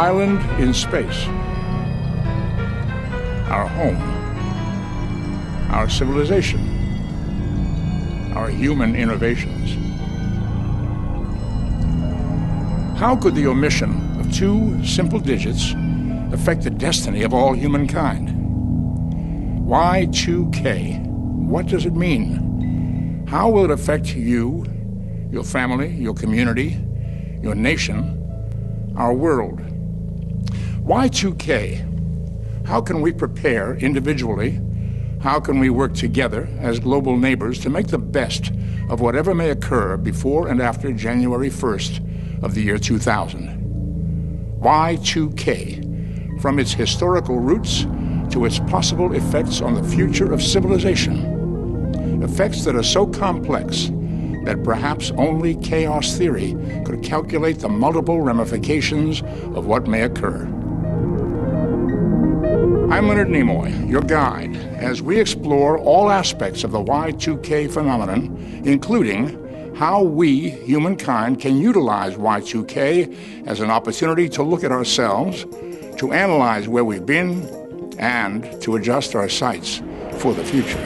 island in space, our home, our civilization, our human innovations. How could the omission of two simple digits affect the destiny of all humankind? Y2K, what does it mean? How will it affect you, your family, your community, your nation, our world? Y2K, how can we prepare individually? How can we work together as global neighbors to make the best of whatever may occur before and after January 1st of the year 2000? Y2K, from its historical roots to its possible effects on the future of civilization. Effects that are so complex that perhaps only chaos theory could calculate the multiple ramifications of what may occur. I'm Leonard Nimoy, your guide, as we explore all aspects of the Y2K phenomenon, including how we, humankind, can utilize Y2K as an opportunity to look at ourselves, to analyze where we've been, and to adjust our sights for the future.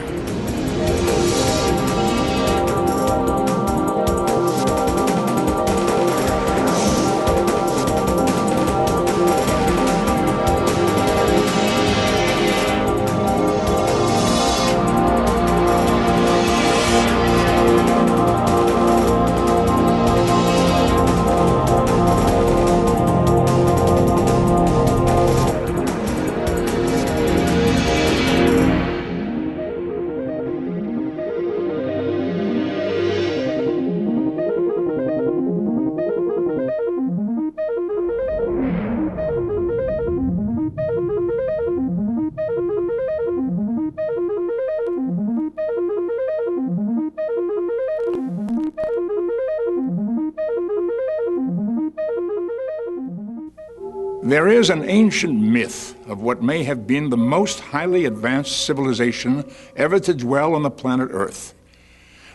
There is an ancient myth of what may have been the most highly advanced civilization ever to dwell on the planet Earth.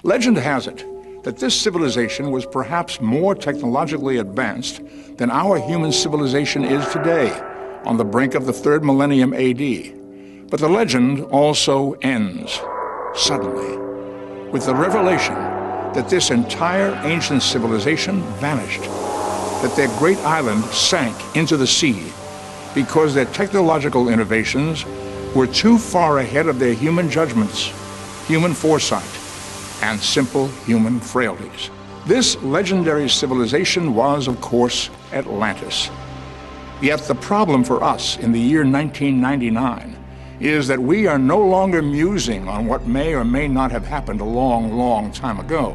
Legend has it that this civilization was perhaps more technologically advanced than our human civilization is today, on the brink of the 3rd millennium AD. But the legend also ends, suddenly, with the revelation that this entire ancient civilization vanished, that their great island sank into the sea because their technological innovations were too far ahead of their human judgments, human foresight, and simple human frailties. This legendary civilization was, of course, Atlantis. Yet the problem for us in the year 1999 is that we are no longer musing on what may or may not have happened a long, long time ago.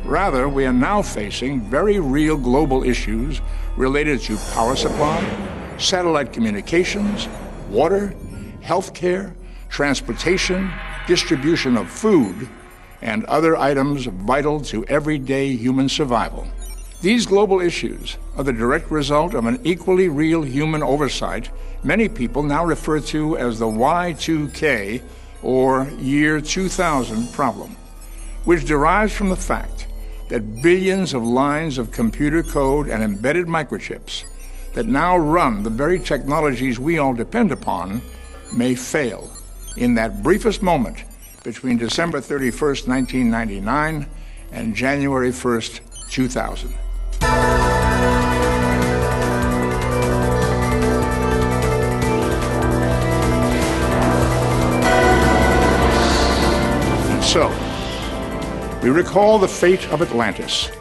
Rather, we are now facing very real global issues related to power supply, satellite communications, water, healthcare, transportation, distribution of food, and other items vital to everyday human survival. These global issues are the direct result of an equally real human oversight many people now refer to as the Y2K, or year 2000 problem, which derives from the fact that billions of lines of computer code and embedded microchips that now run the very technologies we all depend upon may fail in that briefest moment between December 31st, 1999 and January 1st, 2000. And so, we recall the fate of Atlantis.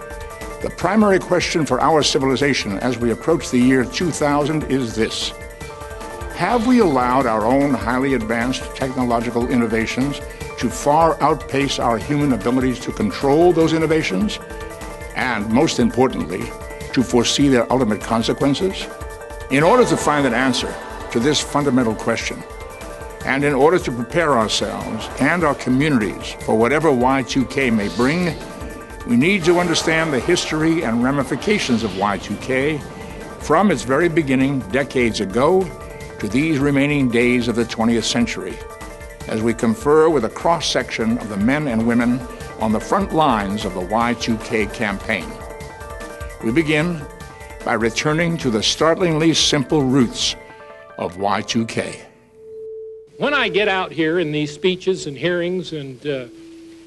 The primary question for our civilization as we approach the year 2000 is this: have we allowed our own highly advanced technological innovations to far outpace our human abilities to control those innovations, and most importantly, to foresee their ultimate consequences? In order to find an answer to this fundamental question, and in order to prepare ourselves and our communities for whatever Y2K may bring, we need to understand the history and ramifications of Y2K from its very beginning decades ago to these remaining days of the 20th century, as we confer with a cross-section of the men and women on the front lines of the Y2K campaign. We begin by returning to the startlingly simple roots of Y2K. When I get out here in these speeches and hearings and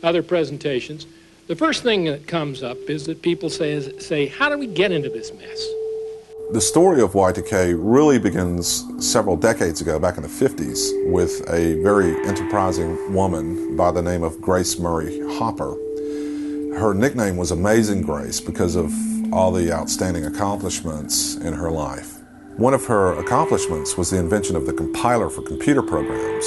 other presentations, the first thing that comes up is that people say, how did we get into this mess? The story of Y2K really begins several decades ago, back in the 50s, with a very enterprising woman by the name of Grace Murray Hopper. Her nickname was Amazing Grace because of all the outstanding accomplishments in her life. One of her accomplishments was the invention of the compiler for computer programs,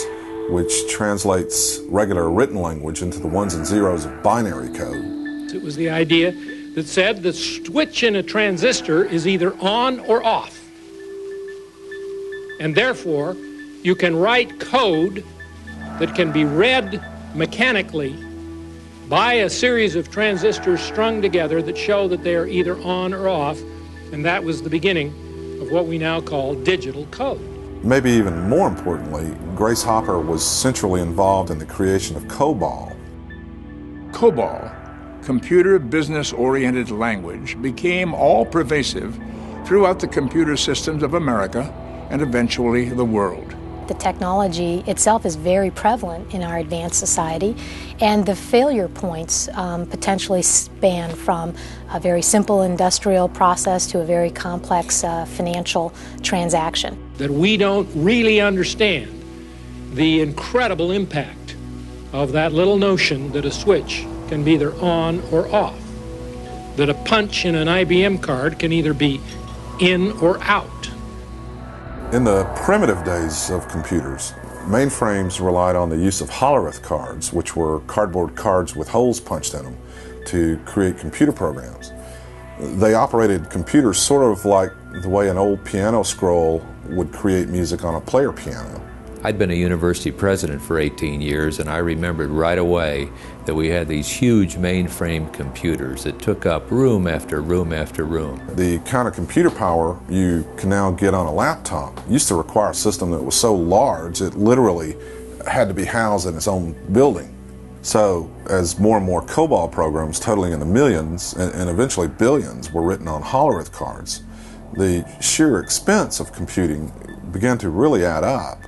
which translates regular written language into the ones and zeros of binary code. It was the idea that said the switch in a transistor is either on or off. And therefore, you can write code that can be read mechanically by a series of transistors strung together that show that they are either on or off, and that was the beginning of what we now call digital code. Maybe even more importantly, Grace Hopper was centrally involved in the creation of COBOL. COBOL, computer business-oriented language, became all-pervasive throughout the computer systems of America and eventually the world. The technology itself is very prevalent in our advanced society, and the failure points potentially span from a very simple industrial process to a very complex financial transaction. That we don't really understand the incredible impact of that little notion that a switch can be either on or off, that a punch in an IBM card can either be in or out. In the primitive days of computers, mainframes relied on the use of hollerith cards, which were cardboard cards with holes punched in them, to create computer programs. They operated computers sort of like the way an old piano scroll would create music on a player piano. I'd been a university president for 18 years, and I remembered right away that we had these huge mainframe computers that took up room after room after room. The kind of computer power you can now get on a laptop used to require a system that was so large it literally had to be housed in its own building. So as more and more COBOL programs totaling in the millions and eventually billions were written on hollerith cards, the sheer expense of computing began to really add up.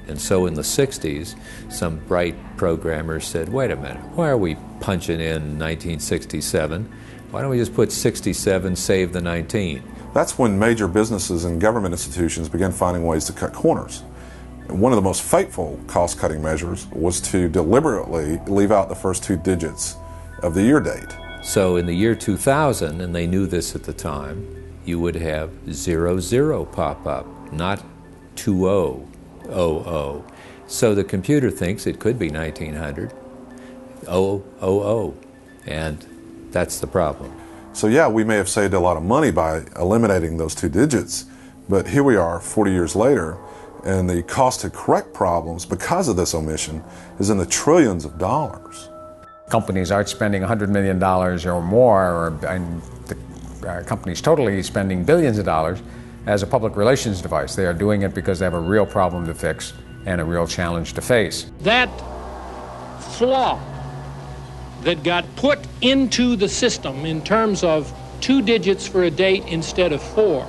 And so in the 60s, some bright programmers said, wait a minute, why are we punching in 1967? Why don't we just put 67, save the 19? That's when major businesses and government institutions began finding ways to cut corners. One of the most fateful cost-cutting measures was to deliberately leave out the first two digits of the year date. So in the year 2000, and they knew this at the time, you would have 00 pop up, not 2000. So the computer thinks it could be 1900, 000, and that's the problem. So yeah, we may have saved a lot of money by eliminating those two digits, but here we are 40 years later, and the cost to correct problems because of this omission is in the trillions of dollars. Companies aren't spending $100 million or more, and the companies totally spending billions of dollars as a public relations device. They are doing it because they have a real problem to fix and a real challenge to face. That flaw that got put into the system in terms of 2 digits for a date instead of 4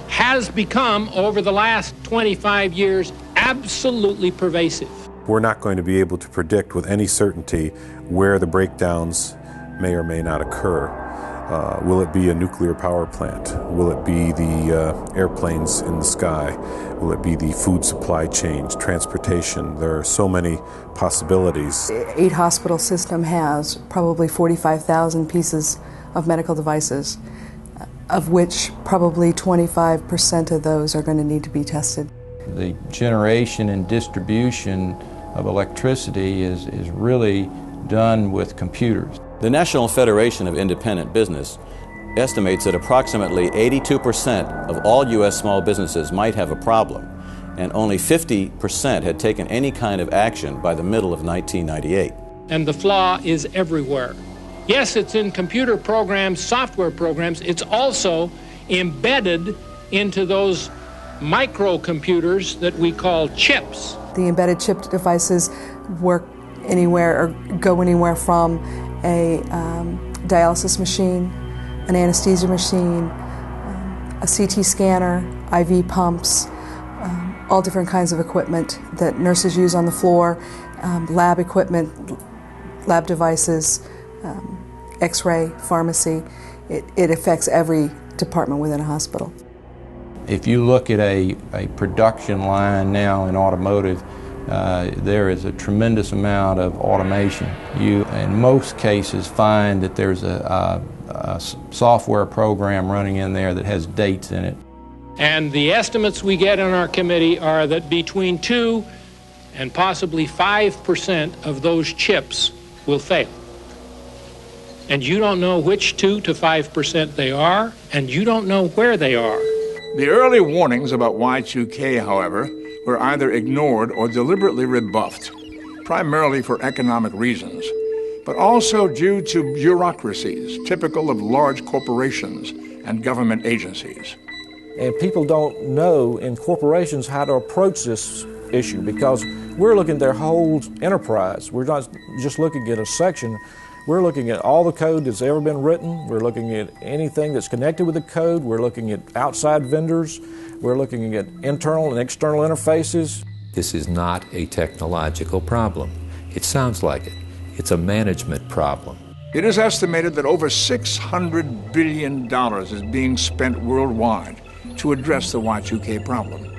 has become, over the last 25 years, absolutely pervasive. We're not going to be able to predict with any certainty where the breakdowns may or may not occur. Will it be a nuclear power plant? Will it be the airplanes in the sky? Will it be the food supply chains, transportation? There are so many possibilities. 8 hospital system has probably 45,000 pieces of medical devices, of which probably 25% of those are going to need to be tested. The generation and distribution of electricity is really done with computers. The National Federation of Independent Business estimates that approximately 82% of all U.S. small businesses might have a problem, and only 50% had taken any kind of action by the middle of 1998. And the flaw is everywhere. Yes, it's in computer programs, software programs. It's also embedded into those microcomputers that we call chips. The embedded chip devices work anywhere or go anywhere from a dialysis machine, an anesthesia machine, a CT scanner, IV pumps, all different kinds of equipment that nurses use on the floor, lab equipment, lab devices, X-ray, pharmacy. It affects every department within a hospital. If you look at a production line now in automotive, there is a tremendous amount of automation. You, in most cases, find that there's a software program running in there that has dates in it. And the estimates we get on our committee are that between 2 and possibly 5% of those chips will fail. And you don't know which 2 to 5% they are, and you don't know where they are. The early warnings about Y2K, however, were either ignored or deliberately rebuffed, primarily for economic reasons, but also due to bureaucracies typical of large corporations and government agencies. And people don't know in corporations how to approach this issue because we're looking at their whole enterprise. We're not just looking at a section. We're looking at all the code that's ever been written. We're looking at anything that's connected with the code. We're looking at outside vendors. We're looking at internal and external interfaces. This is not a technological problem. It sounds like it. It's a management problem. It is estimated that over $600 billion is being spent worldwide to address the Y2K problem.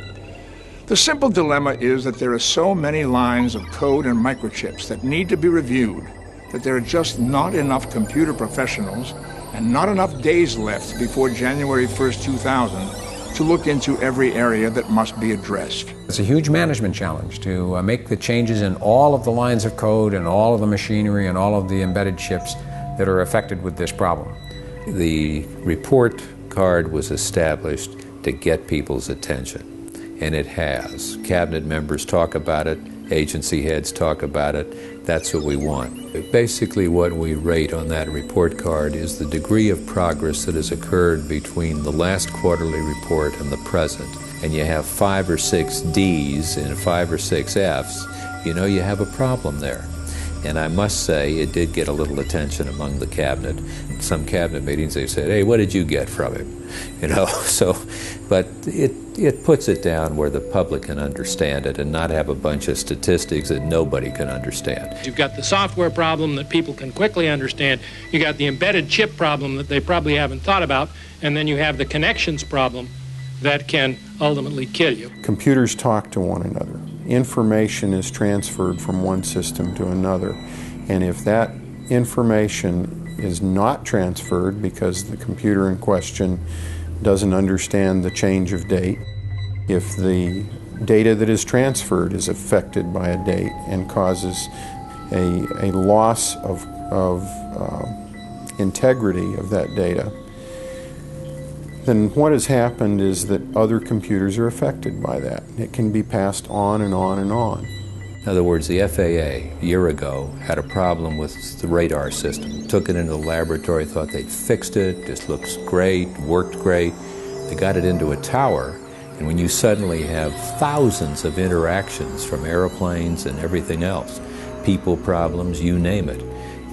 The simple dilemma is that there are so many lines of code and microchips that need to be reviewed that there are just not enough computer professionals and not enough days left before January 1st, 2000 to look into every area that must be addressed. It's a huge management challenge to make the changes in all of the lines of code and all of the machinery and all of the embedded chips that are affected with this problem. The report card was established to get people's attention, and it has. Cabinet members talk about it, agency heads talk about it. That's what we want. Basically, what we rate on that report card is the degree of progress that has occurred between the last quarterly report and the present. And you have 5 or 6 D's and 5 or 6 F's, you know you have a problem there. And I must say, it did get a little attention among the cabinet. In some cabinet meetings, they said, "Hey, what did you get from him?" You know, so, but it puts it down where the public can understand it and not have a bunch of statistics that nobody can understand. You've got the software problem that people can quickly understand. You got the embedded chip problem that they probably haven't thought about. And then you have the connections problem that can ultimately kill you. Computers talk to one another. Information is transferred from one system to another. And if that information is not transferred because the computer in question doesn't understand the change of date, if the data that is transferred is affected by a date and causes a loss of integrity of that data, then what has happened is that other computers are affected by that. It can be passed on and on and on. In other words, the FAA, a year ago, had a problem with the radar system. Took it into the laboratory, thought they'd fixed it, this looks great, worked great. They got it into a tower, and when you suddenly have thousands of interactions from airplanes and everything else, people problems, you name it,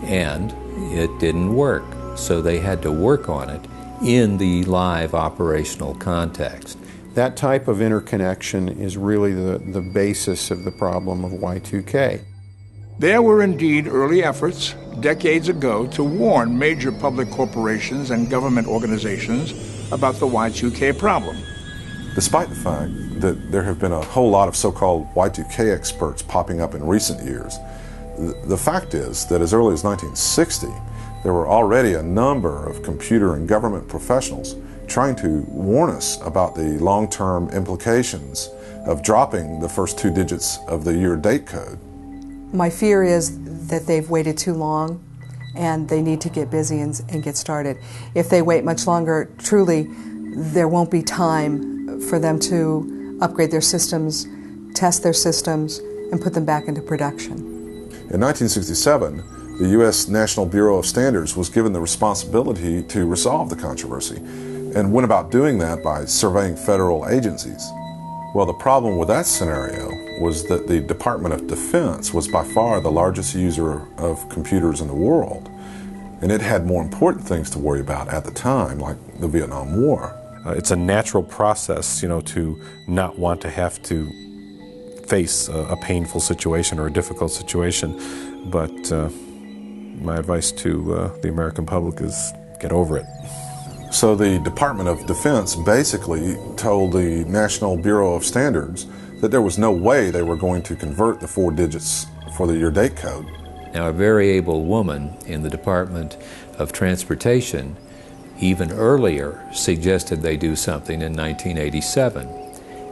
and it didn't work. So they had to work on it in the live operational context. That type of interconnection is really the basis of the problem of Y2K. There were indeed early efforts, decades ago, to warn major public corporations and government organizations about the Y2K problem. Despite the fact that there have been a whole lot of so-called Y2K experts popping up in recent years, the fact is that as early as 1960, there were already a number of computer and government professionals trying to warn us about the long-term implications of dropping the first 2 digits of the year date code. My fear is that they've waited too long and they need to get busy and get started. If they wait much longer, truly, there won't be time for them to upgrade their systems, test their systems, and put them back into production. In 1967, the U.S. National Bureau of Standards was given the responsibility to resolve the controversy and went about doing that by surveying federal agencies. Well, the problem with that scenario was that the Department of Defense was by far the largest user of computers in the world, and it had more important things to worry about at the time, like the Vietnam War. It's a natural process, to not want to have to face a painful situation or a difficult situation. But my advice to the American public is get over it. So the Department of Defense basically told the National Bureau of Standards that there was no way they were going to convert the 4 digits for the year date code. Now, a very able woman in the Department of Transportation even earlier suggested they do something in 1987,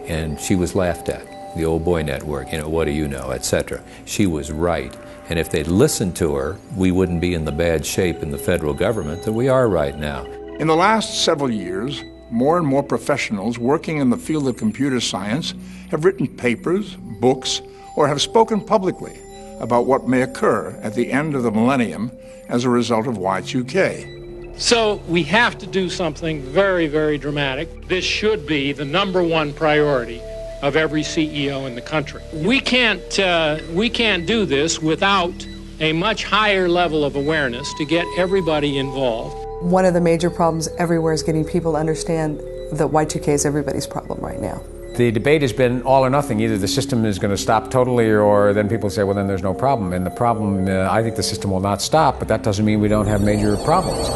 and she was laughed at. The old boy network, what do you know, etc. She was right, and if they'd listened to her, we wouldn't be in the bad shape in the federal government that we are right now. In the last several years, more and more professionals working in the field of computer science have written papers, books, or have spoken publicly about what may occur at the end of the millennium as a result of Y2K. So we have to do something very, very dramatic. This should be the #1 priority of every CEO in the country. We can't do this without a much higher level of awareness to get everybody involved. One of the major problems everywhere is getting people to understand that Y2K is everybody's problem right now. The debate has been all or nothing. Either the system is going to stop totally, or then people say, well, then there's no problem. And the problem, I think the system will not stop, but that doesn't mean we don't have major problems.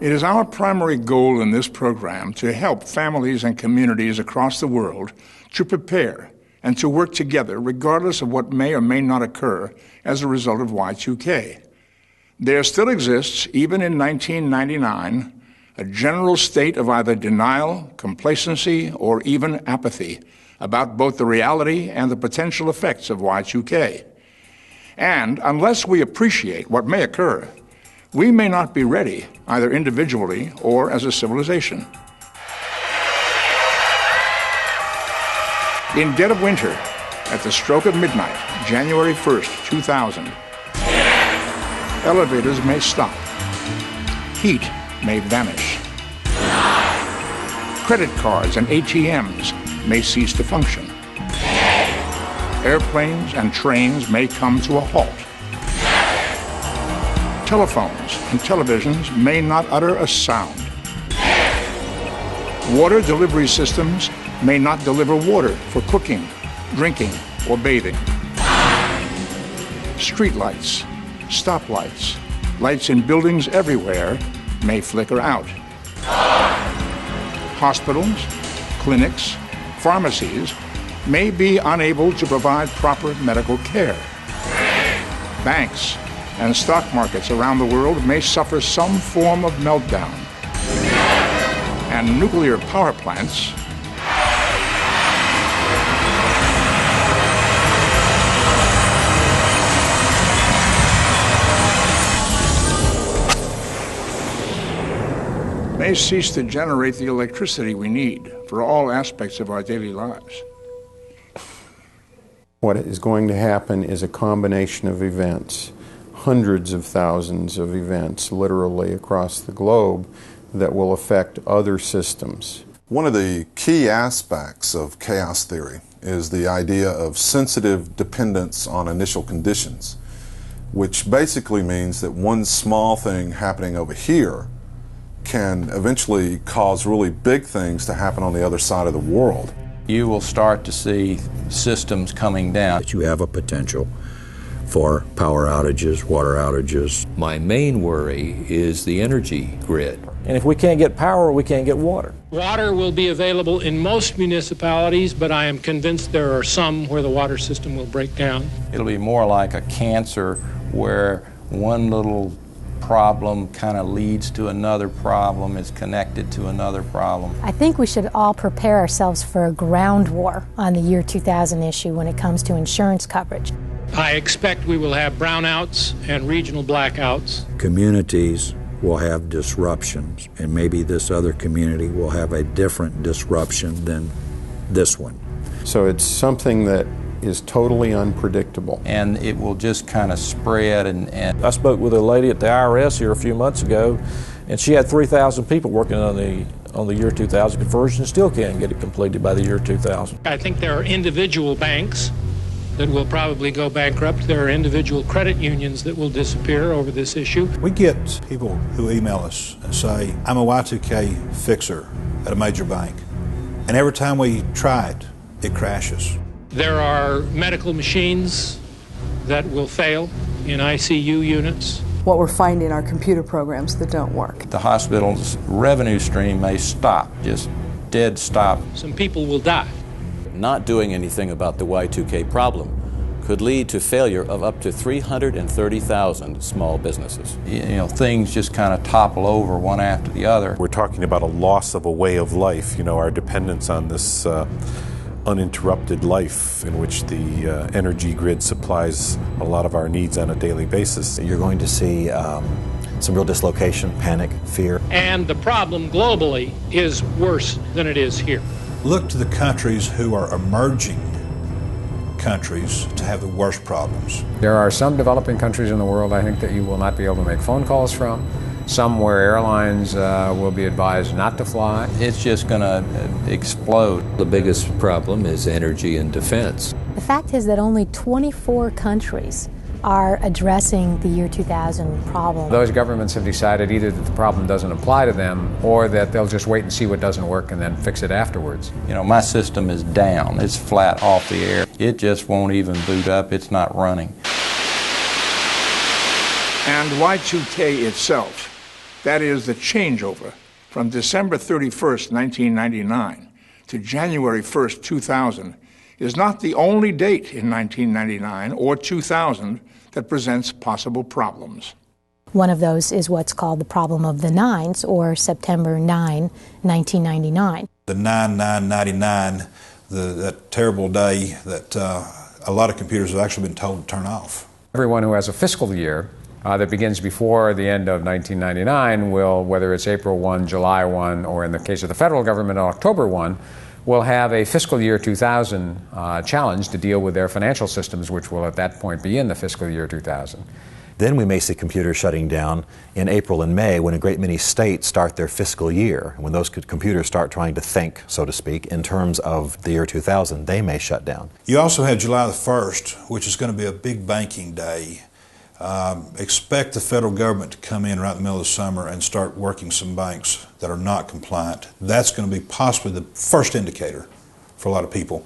It is our primary goal in this program to help families and communities across the world to prepare and to work together regardless of what may or may not occur as a result of Y2K. There still exists, even in 1999, a general state of either denial, complacency, or even apathy about both the reality and the potential effects of Y2K. And unless we appreciate what may occur, we may not be ready, either individually or as a civilization. In dead of winter, at the stroke of midnight, January 1st, 2000, elevators may stop. Heat may vanish. Credit cards and ATMs may cease to function. Airplanes and trains may come to a halt. Telephones and televisions may not utter a sound. Water delivery systems may not deliver water for cooking, drinking, or bathing. Streetlights, stoplights, lights in buildings everywhere may flicker out. Hospitals, clinics, pharmacies may be unable to provide proper medical care. Banks and stock markets around the world may suffer some form of meltdown. And nuclear power plants may cease to generate the electricity we need for all aspects of our daily lives. What is going to happen is a combination of events, hundreds of thousands of events literally across the globe that will affect other systems. One of the key aspects of chaos theory is the idea of sensitive dependence on initial conditions, which basically means that one small thing happening over here can eventually cause really big things to happen on the other side of the world. You will start to see systems coming down. That you have a potential for power outages, water outages. My main worry is the energy grid. And if we can't get power, we can't get water. Water will be available in most municipalities, but I am convinced there are some where the water system will break down. It'll be more like a cancer where one little problem kind of leads to another problem, is connected to another problem. I think we should all prepare ourselves for a ground war on the year 2000 issue when it comes to insurance coverage. I expect we will have brownouts and regional blackouts. Communities will have disruptions, and maybe this other community will have a different disruption than this one. So it's something that is totally unpredictable. And it will just kind of spread and I spoke with a lady at the IRS here a few months ago, And she had 3,000 people working on the year 2000 conversion and still can't get it completed by the year 2000. I think there are individual banks that will probably go bankrupt. There are individual credit unions that will disappear over this issue. We get people who email us and say, I'm a Y2K fixer at a major bank. And every time we try it, it crashes. There are medical machines that will fail in ICU units. What we're finding are computer programs that don't work. The hospital's revenue stream may stop, just dead stop. Some people will die. Not doing anything about the Y2K problem could lead to failure of up to 330,000 small businesses. You know, things just kind of topple over one after the other. We're talking about a loss of a way of life, you know, our dependence on this uninterrupted life in which the energy grid supplies a lot of our needs on a daily basis. You're going to see some real dislocation, panic, fear. And the problem globally is worse than it is here. Look to the countries who are emerging countries to have the worst problems. There are some developing countries in the world, I think, that you will not be able to make phone calls from. Some where airlines will be advised not to fly. It's just going to explode. The biggest problem is energy and defense. The fact is that only 24 countries are addressing the year 2000 problem. Those governments have decided either that the problem doesn't apply to them or that they'll just wait and see what doesn't work and then fix it afterwards. You know, my system is down. It's flat off the air. It just won't even boot up. It's not running. And Y2K itself, that is the changeover from December 31st, 1999 to January 1st, 2000, is not the only date in 1999 or 2000 that presents possible problems. One of those is what's called the problem of the nines, or September 9, 1999. The 9/9/99, that terrible day that a lot of computers have actually been told to turn off. Everyone who has a fiscal year that begins before the end of 1999 will, whether it's April 1, July 1, or in the case of the federal government, October 1, will have a fiscal year 2000 challenge to deal with their financial systems, which will at that point be in the fiscal year 2000. Then we may see computers shutting down in April and May when a great many states start their fiscal year. When those computers start trying to think, so to speak, in terms of the year 2000, they may shut down. You also have July the 1st, which is going to be a big banking day. Expect the federal government to come in right in the middle of the summer and start working some banks that are not compliant. That's going to be possibly the first indicator for a lot of people.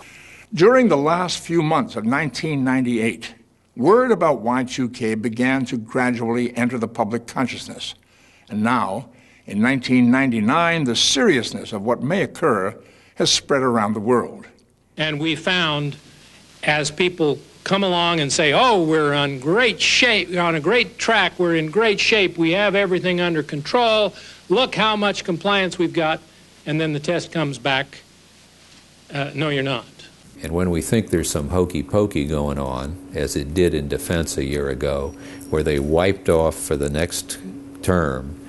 During the last few months of 1998, word about Y2K began to gradually enter the public consciousness. And now, in 1999, the seriousness of what may occur has spread around the world. And we found, as people come along and say, oh, we're on great shape, we're on a great track, we're in great shape, we have everything under control, look how much compliance we've got, and then the test comes back, no, you're not. And when we think there's some hokey pokey going on, as it did in defense a year ago, where they wiped off for the next term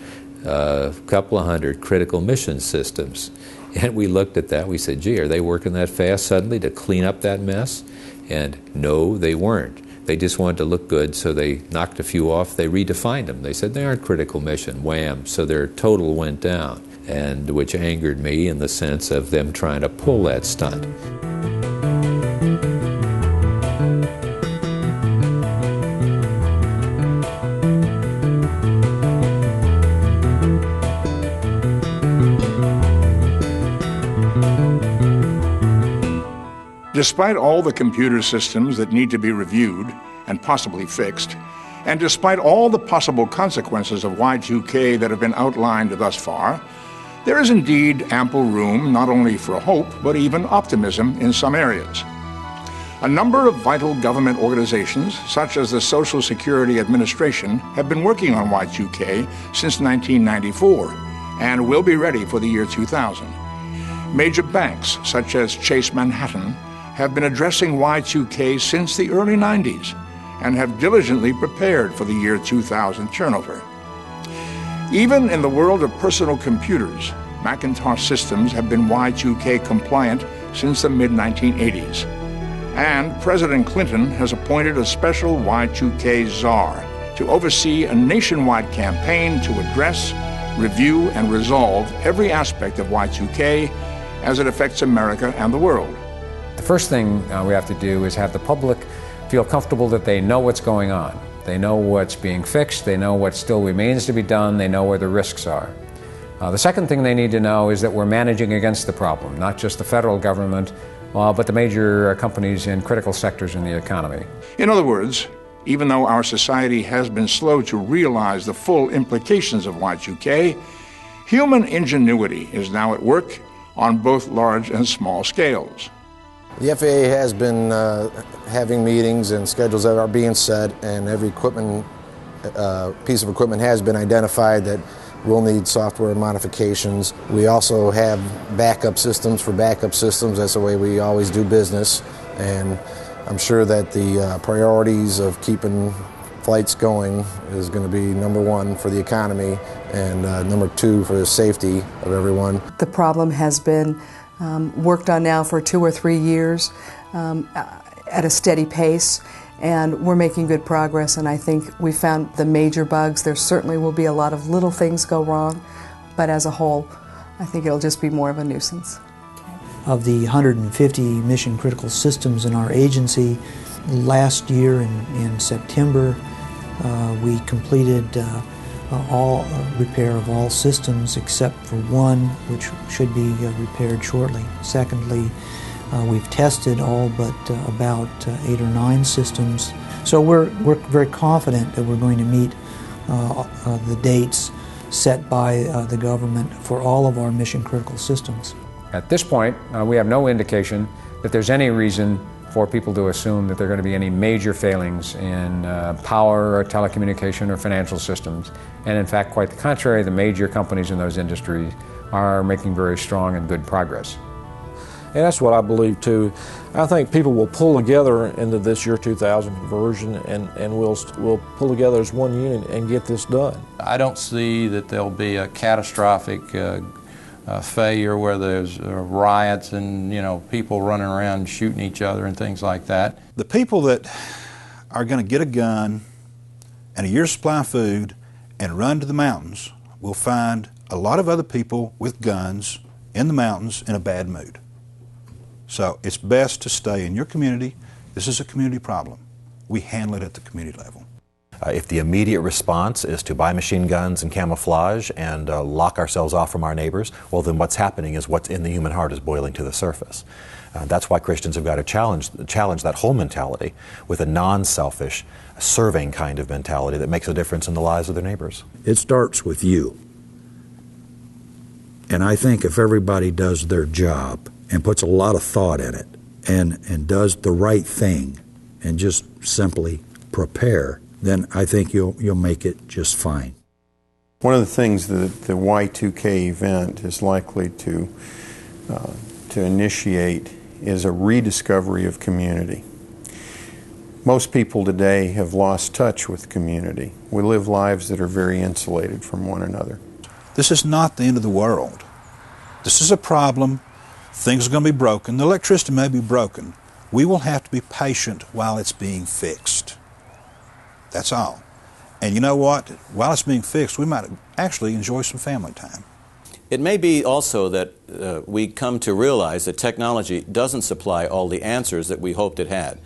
a couple of hundred critical mission systems, and we looked at that, we said, gee, are they working that fast suddenly to clean up that mess? And no, they weren't. They just wanted to look good, so they knocked a few off. They redefined them. They said they aren't critical mission, wham, so their total went down, and which angered me in the sense of them trying to pull that stunt. Despite all the computer systems that need to be reviewed and possibly fixed, and despite all the possible consequences of Y2K that have been outlined thus far, there is indeed ample room not only for hope, but even optimism in some areas. A number of vital government organizations, such as the Social Security Administration, have been working on Y2K since 1994 and will be ready for the year 2000. Major banks, such as Chase Manhattan, have been addressing Y2K since the early 90s and have diligently prepared for the year 2000 turnover. Even in the world of personal computers, Macintosh systems have been Y2K compliant since the mid-1980s. And President Clinton has appointed a special Y2K czar to oversee a nationwide campaign to address, review, and resolve every aspect of Y2K as it affects America and the world. The first thing we have to do is have the public feel comfortable that they know what's going on. They know what's being fixed, they know what still remains to be done, they know where the risks are. The second thing they need to know is that we're managing against the problem, not just the federal government, but the major companies in critical sectors in the economy. In other words, even though our society has been slow to realize the full implications of Y2K, human ingenuity is now at work on both large and small scales. The FAA has been having meetings and schedules that are being set, and every piece of equipment has been identified that will need software modifications. We also have backup systems for backup systems. That's the way we always do business, and I'm sure that the priorities of keeping flights going is going to be number one for the economy and number two for the safety of everyone. The problem has been worked on now for 2 or 3 years at a steady pace, and we're making good progress, and I think we found the major bugs. There certainly will be a lot of little things go wrong, but as a whole, I think it'll just be more of a nuisance. Of the 150 mission critical systems in our agency, last year in September, we completed all repair of all systems except for one, which should be repaired shortly. Secondly, we've tested all but about 8 or 9 systems. So we're very confident that we're going to meet the dates set by the government for all of our mission critical systems. At this point, we have no indication that there's any reason for people to assume that there are going to be any major failings in power or telecommunication or financial systems. And in fact, quite the contrary, the major companies in those industries are making very strong and good progress. And that's what I believe too. I think people will pull together into this year 2000 conversion, and we'll pull together as one unit and get this done. I don't see that there'll be a catastrophic failure where there's riots and people running around shooting each other and things like that. The people that are going to get a gun and a year's supply of food and run to the mountains will find a lot of other people with guns in the mountains in a bad mood. So it's best to stay in your community. This is a community problem. We handle it at the community level. If the immediate response is to buy machine guns and camouflage and lock ourselves off from our neighbors, well then what's happening is what's in the human heart is boiling to the surface. That's why Christians have got to challenge that whole mentality with a non-selfish, serving kind of mentality that makes a difference in the lives of their neighbors. It starts with you. And I think if everybody does their job and puts a lot of thought in it and does the right thing and just simply prepare, then I think you'll make it just fine. One of the things that the Y2K event is likely to initiate is a rediscovery of community. Most people today have lost touch with community. We live lives that are very insulated from one another. This is not the end of the world. This is a problem. Things are going to be broken. The electricity may be broken. We will have to be patient while it's being fixed. That's all. And you know what? While it's being fixed, we might actually enjoy some family time. It may be also that we come to realize that technology doesn't supply all the answers that we hoped it had.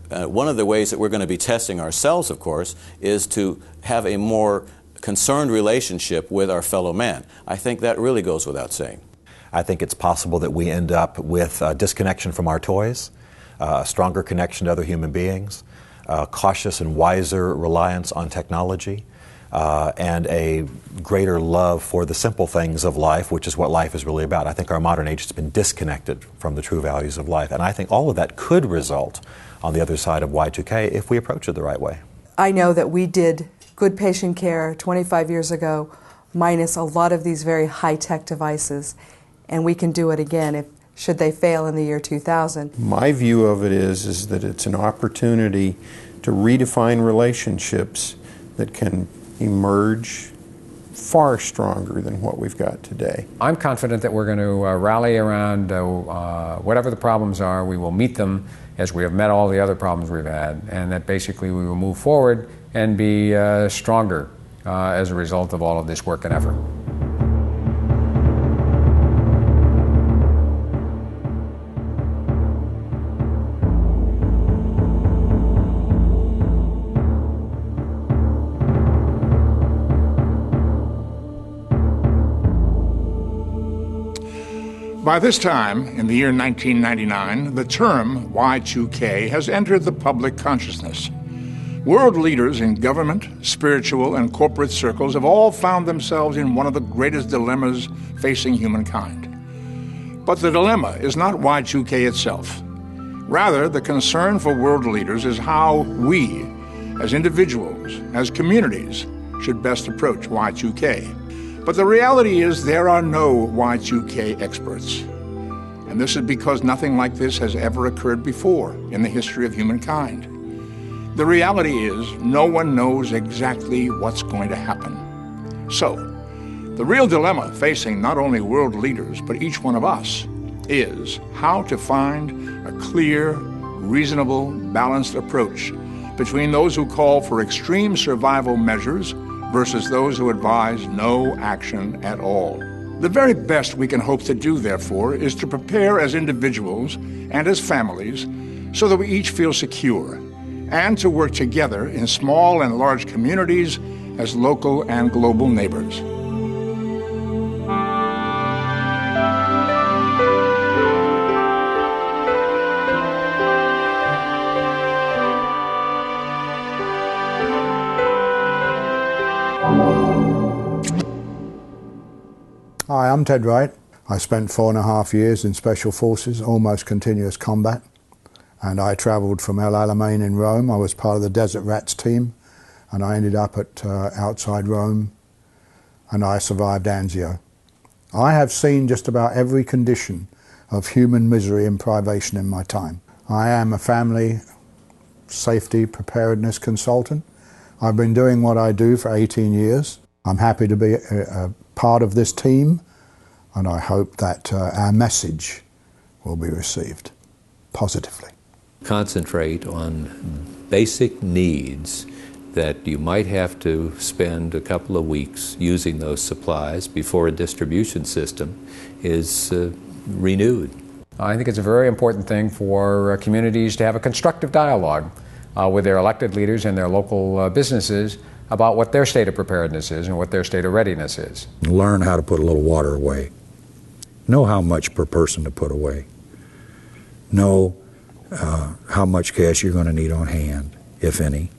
One of the ways that we're going to be testing ourselves, of course, is to have a more concerned relationship with our fellow man. I think that really goes without saying. I think it's possible that we end up with disconnection from our toys, a stronger connection to other human beings, cautious and wiser reliance on technology, and a greater love for the simple things of life, which is what life is really about. I think our modern age has been disconnected from the true values of life, and I think all of that could result on the other side of Y2K if we approach it the right way. I know that we did good patient care 25 years ago, minus a lot of these very high-tech devices, and we can do it again should they fail in the year 2000. My view of it is that it's an opportunity to redefine relationships that can emerge far stronger than what we've got today. I'm confident that we're going to rally around whatever the problems are. We will meet them as we have met all the other problems we've had, and that basically we will move forward and be stronger as a result of all of this work and effort. By this time, in the year 1999, the term Y2K has entered the public consciousness. World leaders in government, spiritual, and corporate circles have all found themselves in one of the greatest dilemmas facing humankind. But the dilemma is not Y2K itself. Rather, the concern for world leaders is how we, as individuals, as communities, should best approach Y2K. But the reality is there are no Y2K experts. And this is because nothing like this has ever occurred before in the history of humankind. The reality is no one knows exactly what's going to happen. So, the real dilemma facing not only world leaders, but each one of us, is how to find a clear, reasonable, balanced approach between those who call for extreme survival measures versus those who advise no action at all. The very best we can hope to do, therefore, is to prepare as individuals and as families so that we each feel secure, and to work together in small and large communities as local and global neighbors. Hi, I'm Ted Wright. I spent 4.5 years in Special Forces, almost continuous combat. And I travelled from El Alamein in Rome. I was part of the Desert Rats team, and I ended up at outside Rome, and I survived Anzio. I have seen just about every condition of human misery and privation in my time. I am a family safety preparedness consultant. I've been doing what I do for 18 years. I'm happy to be a part of this team, and I hope that our message will be received positively. Concentrate on basic needs that you might have to spend a couple of weeks using those supplies before a distribution system is renewed. I think it's a very important thing for communities to have a constructive dialogue with their elected leaders and their local businesses about what their state of preparedness is and what their state of readiness is. Learn how to put a little water away. Know how much per person to put away. Know how much cash you're going to need on hand, if any.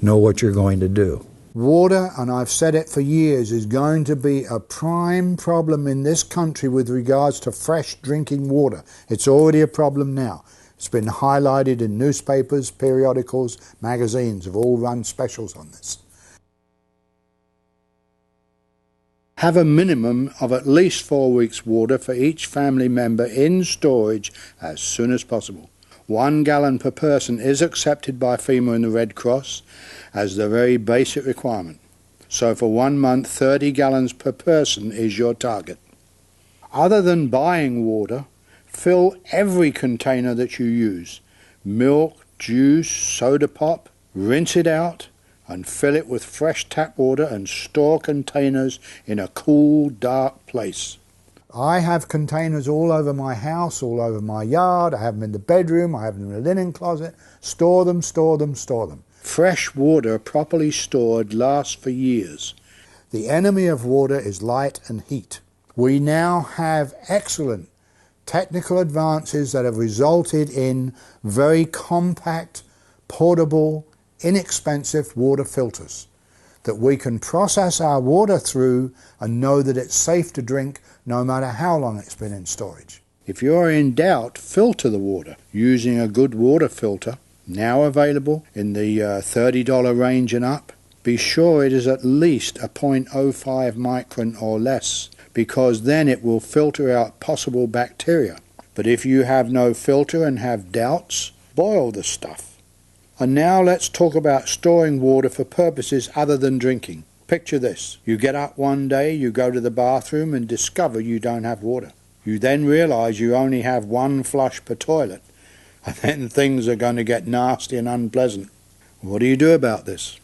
Know what you're going to do. Water, and I've said it for years, is going to be a prime problem in this country with regards to fresh drinking water. It's already a problem now. It's been highlighted in newspapers, periodicals, magazines have all run specials on this. Have a minimum of at least 4 weeks' water for each family member in storage as soon as possible. 1 gallon per person is accepted by FEMA and the Red Cross as the very basic requirement. So for 1 month, 30 gallons per person is your target. Other than buying water, fill every container that you use. Milk, juice, soda pop, rinse it out, and fill it with fresh tap water and store containers in a cool, dark place. I have containers all over my house, all over my yard. I have them in the bedroom, I have them in the linen closet. Store them, store them, store them. Fresh water properly stored lasts for years. The enemy of water is light and heat. We now have excellent technical advances that have resulted in very compact, portable, inexpensive water filters that we can process our water through and know that it's safe to drink no matter how long it's been in storage. If you're in doubt, filter the water using a good water filter, now available in the $30 range and up. Be sure it is at least a 0.05 micron or less, because then it will filter out possible bacteria. But if you have no filter and have doubts, boil the stuff. And now let's talk about storing water for purposes other than drinking. Picture this. You get up one day, you go to the bathroom and discover you don't have water. You then realize you only have 1 flush per toilet, and then things are going to get nasty and unpleasant. What do you do about this?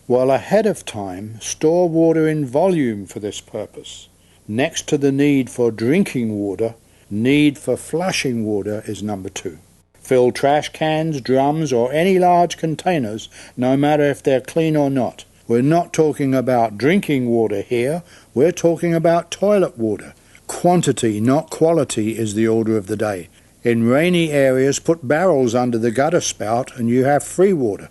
Well, ahead of time, store water in volume for this purpose. Next to the need for drinking water, need for flushing water is number 2. Fill trash cans, drums, or any large containers, no matter if they're clean or not. We're not talking about drinking water here, we're talking about toilet water. Quantity, not quality, is the order of the day. In rainy areas, put barrels under the gutter spout and you have free water.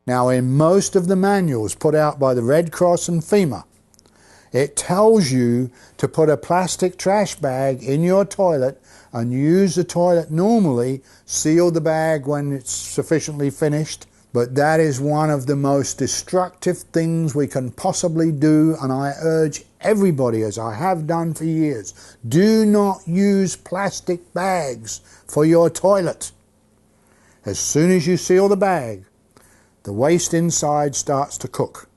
Now, in most of the manuals put out by the Red Cross and FEMA, it tells you to put a plastic trash bag in your toilet and use the toilet normally, seal the bag when it's sufficiently finished. But that is one of the most destructive things we can possibly do, and I urge everybody, as I have done for years, do not use plastic bags for your toilet. As soon as you seal the bag, the waste inside starts to cook,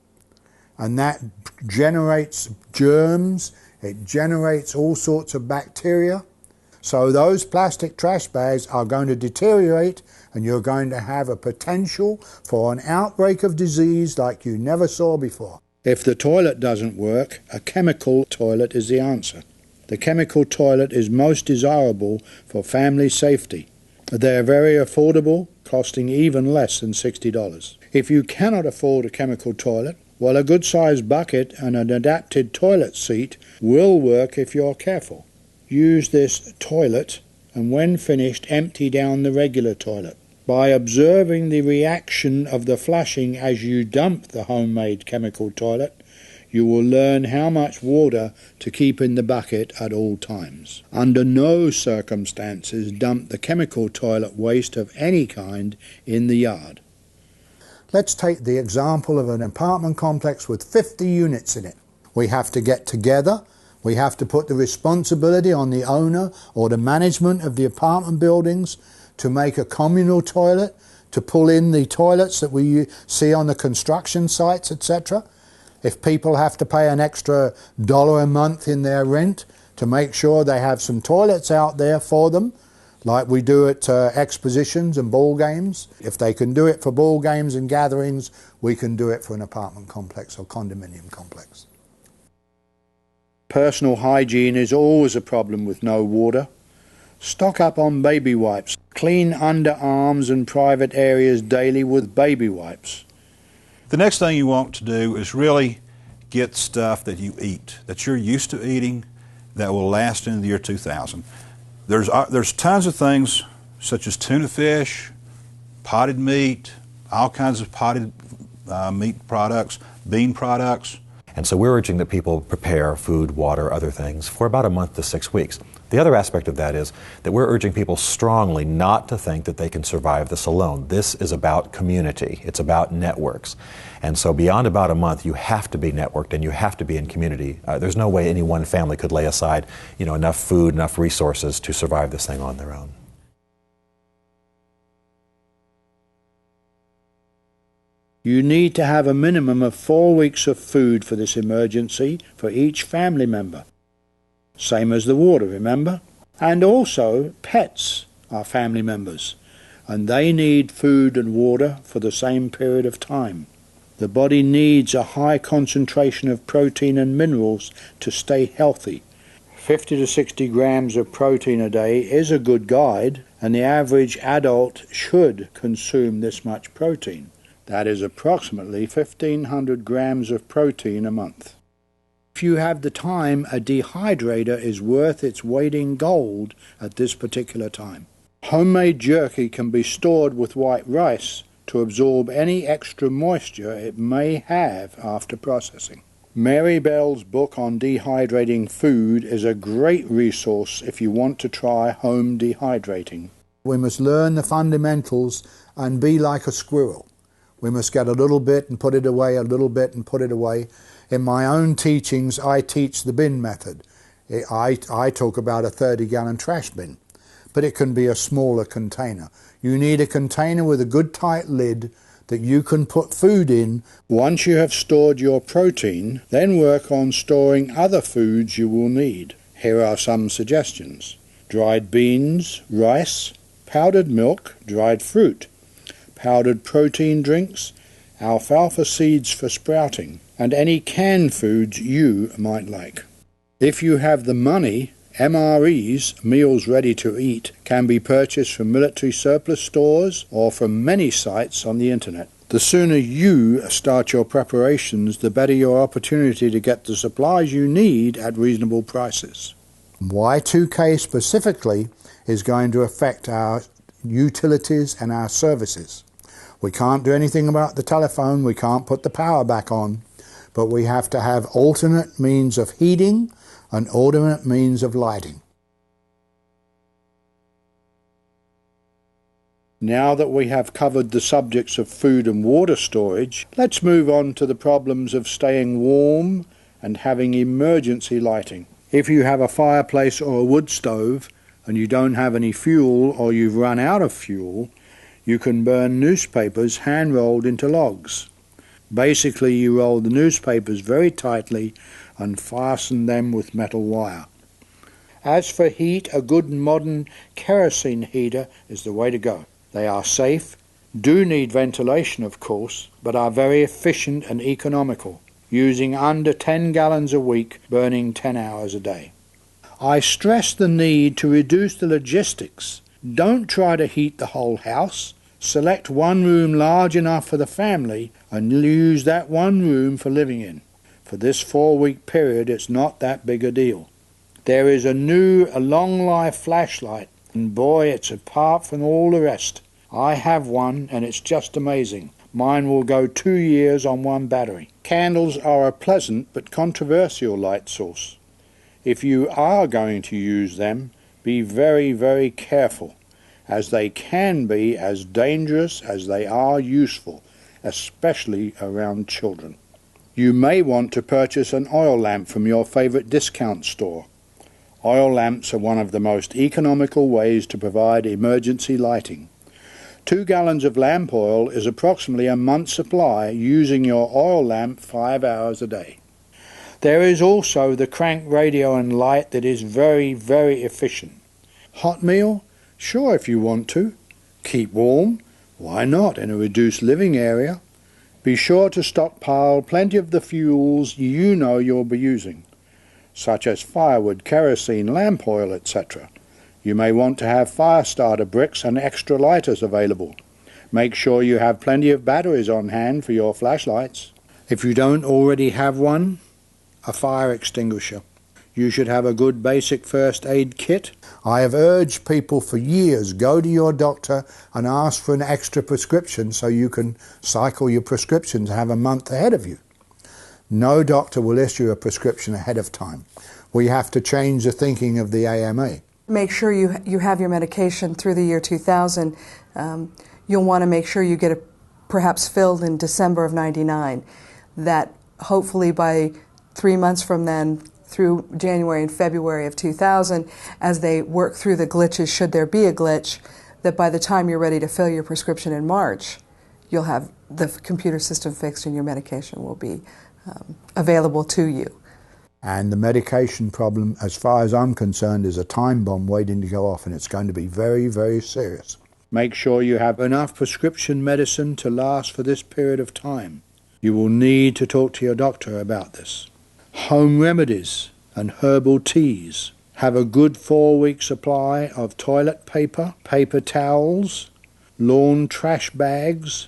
and that generates germs, it generates all sorts of bacteria. So those plastic trash bags are going to deteriorate, and you're going to have a potential for an outbreak of disease like you never saw before. If the toilet doesn't work, a chemical toilet is the answer. The chemical toilet is most desirable for family safety. They're very affordable, costing even less than $60. If you cannot afford a chemical toilet, well, a good-sized bucket and an adapted toilet seat will work if you're careful. Use this toilet and when finished empty down the regular toilet. By observing the reaction of the flushing as you dump the homemade chemical toilet, you will learn how much water to keep in the bucket at all times. Under no circumstances dump the chemical toilet waste of any kind in the yard. Let's take the example of an apartment complex with 50 units in it. We have to get together. We have to put the responsibility on the owner or the management of the apartment buildings to make a communal toilet, to pull in the toilets that we see on the construction sites, etc. If people have to pay an extra $1 a month in their rent to make sure they have some toilets out there for them, like we do at expositions and ball games. If they can do it for ball games and gatherings, we can do it for an apartment complex or condominium complex. Personal hygiene is always a problem with no water. Stock up on baby wipes. Clean underarms and private areas daily with baby wipes. The next thing you want to do is really get stuff that you eat, that you're used to eating, that will last into the year 2000. There's tons of things such as tuna fish, potted meat, all kinds of potted meat products, bean products. And so we're urging that people prepare food, water, other things for about a month to 6 weeks. The other aspect of that is that we're urging people strongly not to think that they can survive this alone. This is about community. It's about networks. And so beyond about a month, you have to be networked and you have to be in community. There's no way any one family could lay aside, enough food, enough resources to survive this thing on their own. You need to have a minimum of 4 weeks of food for this emergency for each family member. Same as the water, remember? And also, pets are family members, and they need food and water for the same period of time. The body needs a high concentration of protein and minerals to stay healthy. 50 to 60 grams of protein a day is a good guide, and the average adult should consume this much protein. That is approximately 1,500 grams of protein a month. If you have the time, a dehydrator is worth its weight in gold at this particular time. Homemade jerky can be stored with white rice to absorb any extra moisture it may have after processing. Mary Bell's book on dehydrating food is a great resource if you want to try home dehydrating. We must learn the fundamentals and be like a squirrel. We must get a little bit and put it away, a little bit and put it away. In my own teachings, I teach the bin method. I talk about a 30-gallon trash bin, but it can be a smaller container. You need a container with a good tight lid that you can put food in. Once you have stored your protein, then work on storing other foods you will need. Here are some suggestions. Dried beans, rice, powdered milk, dried fruit, powdered protein drinks, alfalfa seeds for sprouting, and any canned foods you might like. If you have the money, MREs, meals ready to eat, can be purchased from military surplus stores or from many sites on the internet. The sooner you start your preparations, the better your opportunity to get the supplies you need at reasonable prices. Y2K specifically is going to affect our utilities and our services. We can't do anything about the telephone, we can't put the power back on, but we have to have alternate means of heating and alternate means of lighting. Now that we have covered the subjects of food and water storage, let's move on to the problems of staying warm and having emergency lighting. If you have a fireplace or a wood stove and you don't have any fuel or you've run out of fuel, you can burn newspapers hand-rolled into logs. Basically, you roll the newspapers very tightly and fasten them with metal wire. As for heat, a good modern kerosene heater is the way to go. They are safe, do need ventilation of course, but are very efficient and economical, using under 10 gallons a week, burning 10 hours a day. I stress the need to reduce the logistics. Don't try to heat the whole house. Select one room large enough for the family and use that one room for living in. For this 4-week period, it's not that big a deal. There is a new long-life flashlight, and boy, it's apart from all the rest. I have one, and it's just amazing. Mine will go 2 years on one battery. Candles are a pleasant but controversial light source. If you are going to use them, be very, very careful, as they can be as dangerous as they are useful, especially around children. You may want to purchase an oil lamp from your favorite discount store. Oil lamps are one of the most economical ways to provide emergency lighting. 2 gallons of lamp oil is approximately a month's supply using your oil lamp 5 hours a day. There is also the crank radio and light that is very, very efficient. Hot meal? Sure, if you want to. Keep warm? Why not in a reduced living area? Be sure to stockpile plenty of the fuels you know you'll be using, such as firewood, kerosene, lamp oil, etc. You may want to have fire starter bricks and extra lighters available. Make sure you have plenty of batteries on hand for your flashlights. If you don't already have one, a fire extinguisher. You should have a good basic first aid kit. I have urged people for years, go to your doctor and ask for an extra prescription so you can cycle your prescriptions, have a month ahead of you. No doctor will issue a prescription ahead of time. We have to change the thinking of the AMA. Make sure you have your medication through the year 2000. You'll want to make sure you get it perhaps filled in December of '99. That hopefully by 3 months from then, through January and February of 2000, as they work through the glitches, should there be a glitch, that by the time you're ready to fill your prescription in March, you'll have the computer system fixed and your medication will be available to you. And the medication problem, as far as I'm concerned, is a time bomb waiting to go off, and it's going to be very, very serious. Make sure you have enough prescription medicine to last for this period of time. You will need to talk to your doctor about this. Home remedies and herbal teas. Have a good 4-week supply of toilet paper, paper towels, lawn trash bags,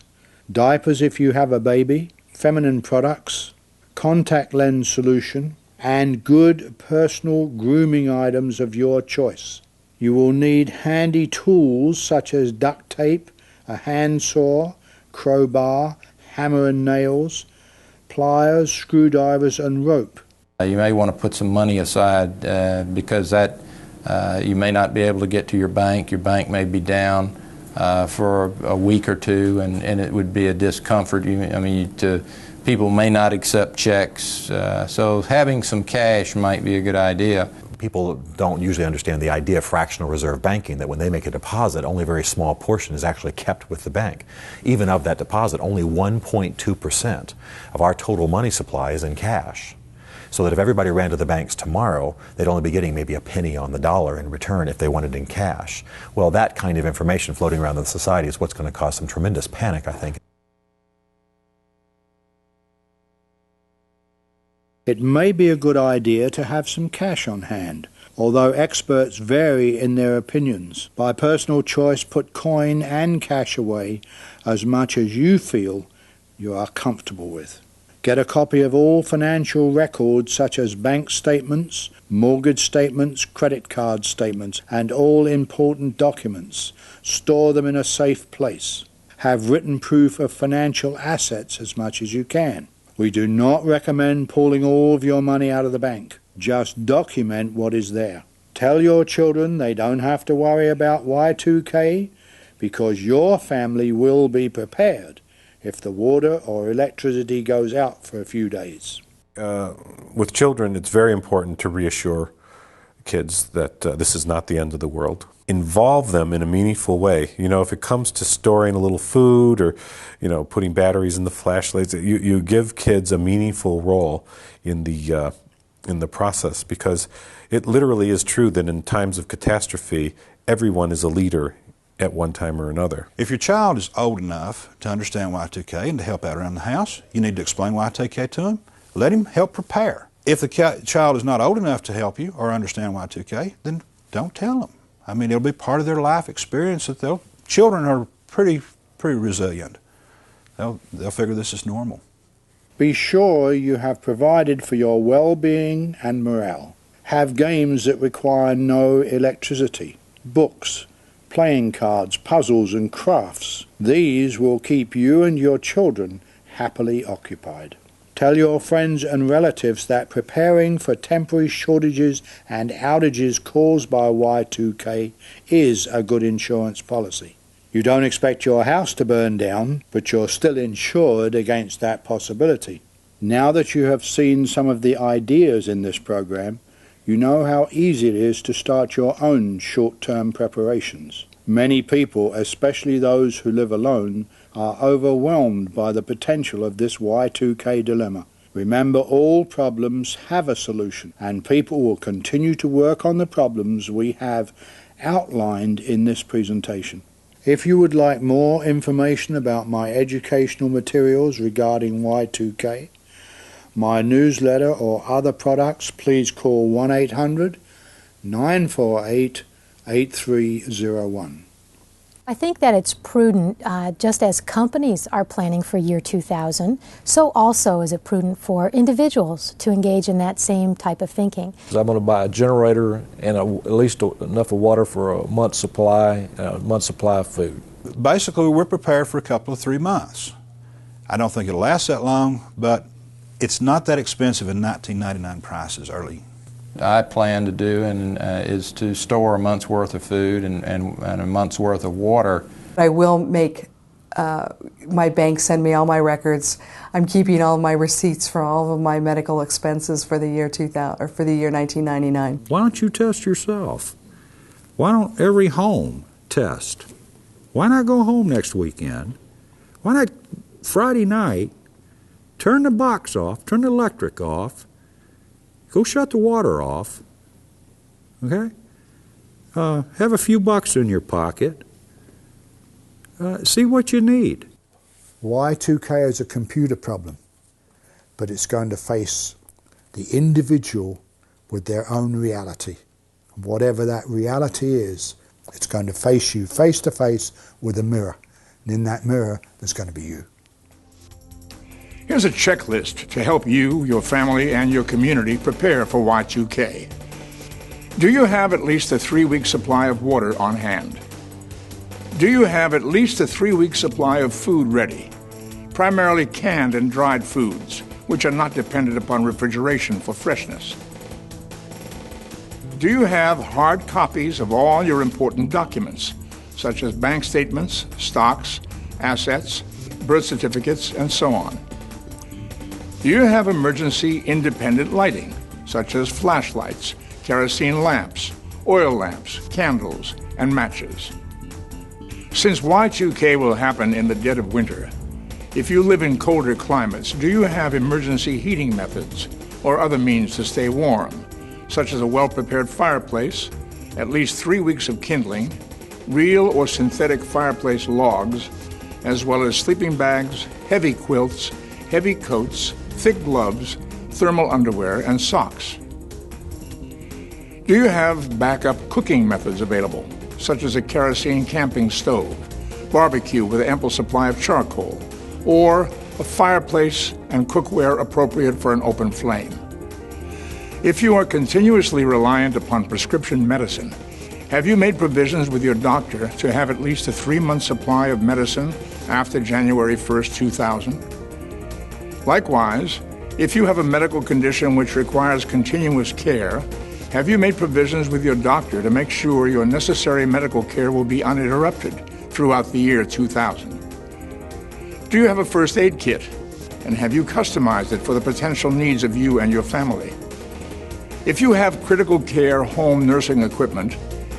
diapers if you have a baby, feminine products, contact lens solution, and good personal grooming items of your choice. You will need handy tools such as duct tape, a handsaw, crowbar, hammer and nails, pliers, screwdrivers and rope. You may want to put some money aside because that you may not be able to get to your bank. Your bank may be down for a week or two, and it would be a discomfort. People may not accept checks, so having some cash might be a good idea. People don't usually understand the idea of fractional reserve banking, that when they make a deposit, only a very small portion is actually kept with the bank. Even of that deposit, only 1.2% of our total money supply is in cash. So that if everybody ran to the banks tomorrow, they'd only be getting maybe a penny on the dollar in return if they wanted in cash. Well, that kind of information floating around in society is what's going to cause some tremendous panic, I think. It may be a good idea to have some cash on hand, although experts vary in their opinions. By personal choice, put coin and cash away as much as you feel you are comfortable with. Get a copy of all financial records such as bank statements, mortgage statements, credit card statements, and all important documents. Store them in a safe place. Have written proof of financial assets as much as you can. We do not recommend pulling all of your money out of the bank. Just document what is there. Tell your children they don't have to worry about Y2K because your family will be prepared if the water or electricity goes out for a few days. With children, it's very important to reassure kids that this is not the end of the world. Involve them in a meaningful way. You know, if it comes to storing a little food or, you know, putting batteries in the flashlights, you give kids a meaningful role in the process, because it literally is true that in times of catastrophe, everyone is a leader at one time or another. If your child is old enough to understand Y2K and to help out around the house, you need to explain Y2K to him. Let him help prepare. If the child is not old enough to help you or understand Y2K, then don't tell them. I mean, it'll be part of their life experience that children are pretty resilient. They'll figure this is normal. Be sure you have provided for your well-being and morale. Have games that require no electricity, books, playing cards, puzzles and crafts. These will keep you and your children happily occupied. Tell your friends and relatives that preparing for temporary shortages and outages caused by Y2K is a good insurance policy. You don't expect your house to burn down, but you're still insured against that possibility. Now that you have seen some of the ideas in this program, you know how easy it is to start your own short-term preparations. Many people, especially those who live alone, are overwhelmed by the potential of this Y2K dilemma. Remember, all problems have a solution, and people will continue to work on the problems we have outlined in this presentation. If you would like more information about my educational materials regarding Y2K, my newsletter or other products, please call 1-800-948-8301. I think that it's prudent, just as companies are planning for year 2000, so also is it prudent for individuals to engage in that same type of thinking. I'm going to buy a generator and at least enough of water for a month's supply of food. Basically, we're prepared for a couple of 3 months. I don't think it'll last that long, but it's not that expensive in 1999 prices early. I plan to do is to store a month's worth of food and a month's worth of water. I will make my bank send me all my records. I'm keeping all my receipts for all of my medical expenses for the year 2000 or for the year 1999. Why don't you test yourself? Why don't every home test? Why not go home next weekend? Why not Friday night, turn the box off, turn the electric off, go shut the water off, okay? Have a few bucks in your pocket. See what you need. Y2K is a computer problem, but it's going to face the individual with their own reality. Whatever that reality is, it's going to face you face to face with a mirror. And in that mirror, there's going to be you. Here's a checklist to help you, your family, and your community prepare for Y2K. Do you have at least a 3-week supply of water on hand? Do you have at least a 3-week supply of food ready, primarily canned and dried foods, which are not dependent upon refrigeration for freshness? Do you have hard copies of all your important documents, such as bank statements, stocks, assets, birth certificates, and so on? Do you have emergency independent lighting, such as flashlights, kerosene lamps, oil lamps, candles, and matches? Since Y2K will happen in the dead of winter, if you live in colder climates, do you have emergency heating methods or other means to stay warm, such as a well-prepared fireplace, at least 3 weeks of kindling, real or synthetic fireplace logs, as well as sleeping bags, heavy quilts, heavy coats, thick gloves, thermal underwear, and socks? Do you have backup cooking methods available, such as a kerosene camping stove, barbecue with an ample supply of charcoal, or a fireplace and cookware appropriate for an open flame? If you are continuously reliant upon prescription medicine, have you made provisions with your doctor to have at least a 3-month supply of medicine after January 1st, 2000? Likewise, if you have a medical condition which requires continuous care, have you made provisions with your doctor to make sure your necessary medical care will be uninterrupted throughout the year 2000? Do you have a first aid kit, and have you customized it for the potential needs of you and your family? If you have critical care home nursing equipment,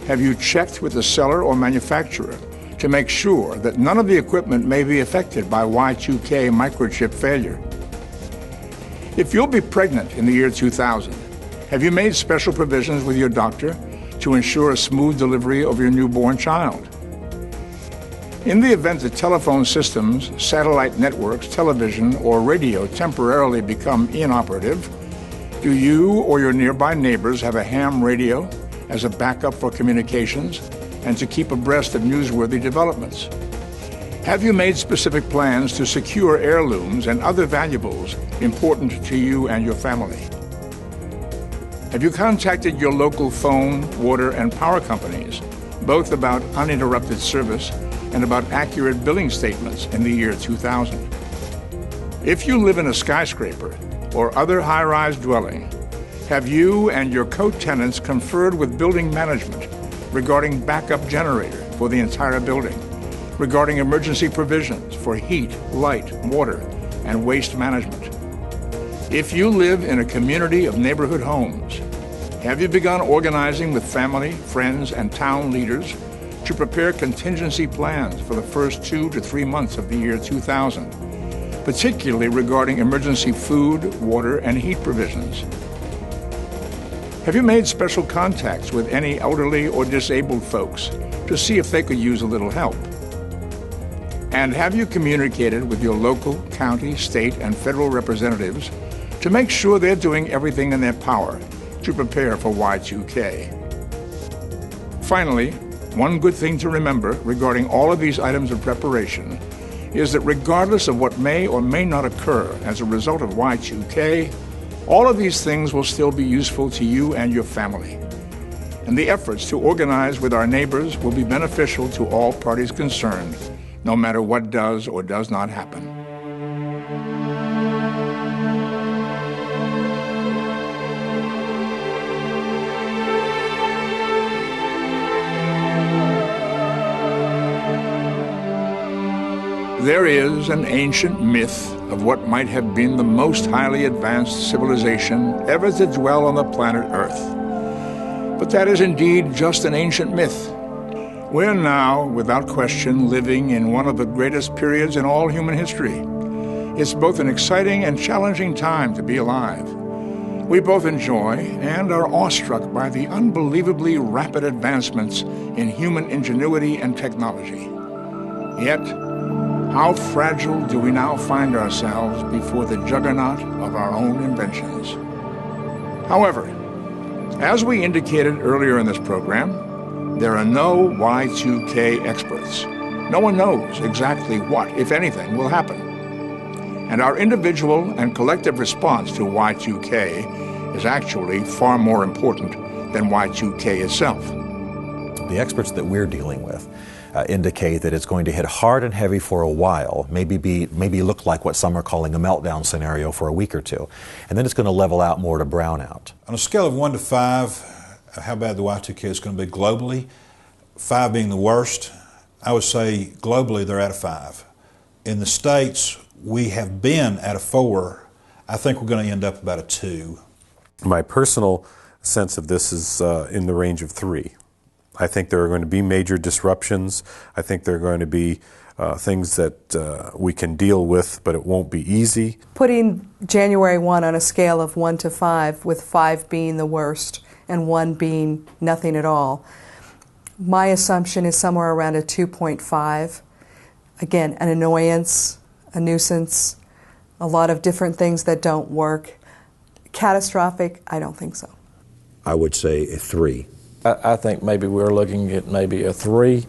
have you checked with the seller or manufacturer to make sure that none of the equipment may be affected by Y2K microchip failure? If you'll be pregnant in the year 2000, have you made special provisions with your doctor to ensure a smooth delivery of your newborn child? In the event that telephone systems, satellite networks, television, or radio temporarily become inoperative, do you or your nearby neighbors have a ham radio as a backup for communications and to keep abreast of newsworthy developments? Have you made specific plans to secure heirlooms and other valuables important to you and your family? Have you contacted your local phone, water, and power companies, both about uninterrupted service and about accurate billing statements in the year 2000? If you live in a skyscraper or other high-rise dwelling, have you and your co-tenants conferred with building management regarding backup generator for the entire building, regarding emergency provisions for heat, light, water, and waste management? If you live in a community of neighborhood homes, have you begun organizing with family, friends, and town leaders to prepare contingency plans for the first 2 to 3 months of the year 2000, particularly regarding emergency food, water, and heat provisions? Have you made special contacts with any elderly or disabled folks to see if they could use a little help? And have you communicated with your local, county, state, and federal representatives to make sure they're doing everything in their power to prepare for Y2K? Finally, one good thing to remember regarding all of these items of preparation is that regardless of what may or may not occur as a result of Y2K, all of these things will still be useful to you and your family. And the efforts to organize with our neighbors will be beneficial to all parties concerned, no matter what does or does not happen. There is an ancient myth of what might have been the most highly advanced civilization ever to dwell on the planet Earth. But that is indeed just an ancient myth. We're now, without question, living in one of the greatest periods in all human history. It's both an exciting and challenging time to be alive. We both enjoy and are awestruck by the unbelievably rapid advancements in human ingenuity and technology. Yet, how fragile do we now find ourselves before the juggernaut of our own inventions? However, as we indicated earlier in this program, there are no Y2K experts. No one knows exactly what, if anything, will happen. And our individual and collective response to Y2K is actually far more important than Y2K itself. The experts that we're dealing with indicate that it's going to hit hard and heavy for a while, maybe look like what some are calling a meltdown scenario for a week or two, and then it's going to level out more to brown out. On a scale of 1 to 5, how bad the Y2K is going to be globally, 5 being the worst, I would say globally they're at a 5. In the States, we have been at a 4. I think we're going to end up about a 2. My personal sense of this is in the range of 3. I think there are going to be major disruptions. I think there are going to be things that we can deal with, but it won't be easy. Putting January 1 on a scale of 1 to 5, with 5 being the worst and 1 being nothing at all, my assumption is somewhere around a 2.5. Again, an annoyance, a nuisance, a lot of different things that don't work. Catastrophic, I don't think so. I would say a 3. I think maybe we're looking at maybe a 3.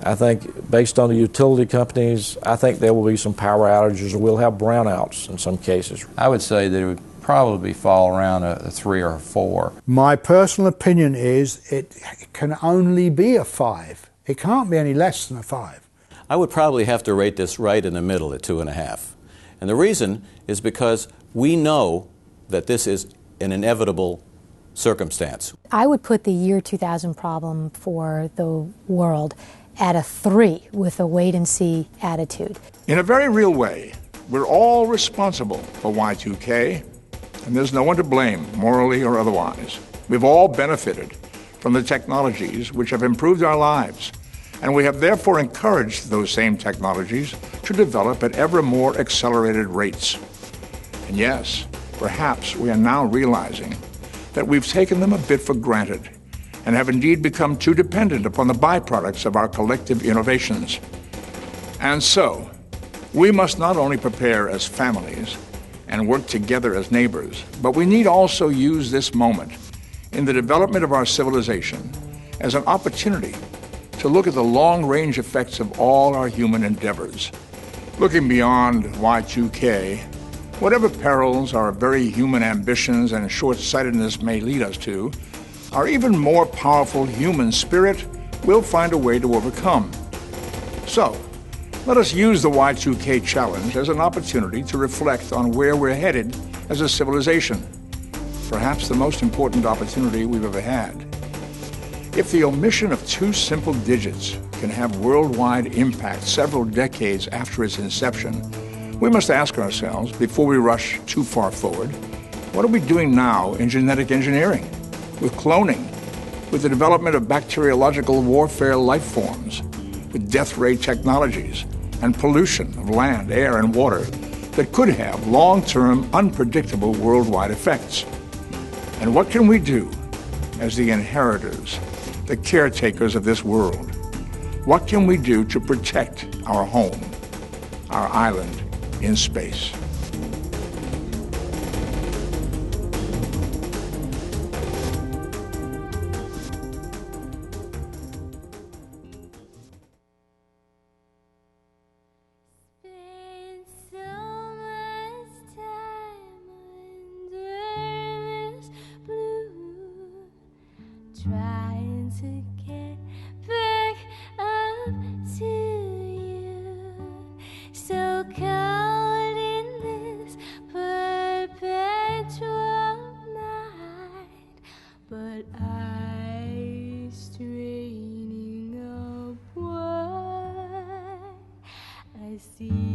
I think based on the utility companies, I think there will be some power outages, or we'll have brownouts in some cases. I would say that it would probably fall around a 3 or a 4. My personal opinion is it can only be a 5. It can't be any less than a 5. I would probably have to rate this right in the middle at 2.5. And the reason is because we know that this is an inevitable circumstance. I would put the year 2000 problem for the world at a 3 with a wait-and-see attitude. In a very real way, we're all responsible for Y2K, and there's no one to blame, morally or otherwise. We've all benefited from the technologies which have improved our lives, and we have therefore encouraged those same technologies to develop at ever more accelerated rates. And yes, perhaps we are now realizing that we've taken them a bit for granted and have indeed become too dependent upon the byproducts of our collective innovations. And so, we must not only prepare as families and work together as neighbors, but we need also use this moment in the development of our civilization as an opportunity to look at the long-range effects of all our human endeavors. Looking beyond Y2K, whatever perils our very human ambitions and short-sightedness may lead us to, our even more powerful human spirit will find a way to overcome. So, let us use the Y2K challenge as an opportunity to reflect on where we're headed as a civilization. Perhaps the most important opportunity we've ever had. If the omission of 2 simple digits can have worldwide impact several decades after its inception, we must ask ourselves, before we rush too far forward, what are we doing now in genetic engineering, with cloning, with the development of bacteriological warfare life forms, with death ray technologies, and pollution of land, air, and water that could have long-term, unpredictable worldwide effects? And what can we do as the inheritors, the caretakers of this world? What can we do to protect our home, our island in space? Trying to get back up to you, so caught in this perpetual night, but I straining upward, I see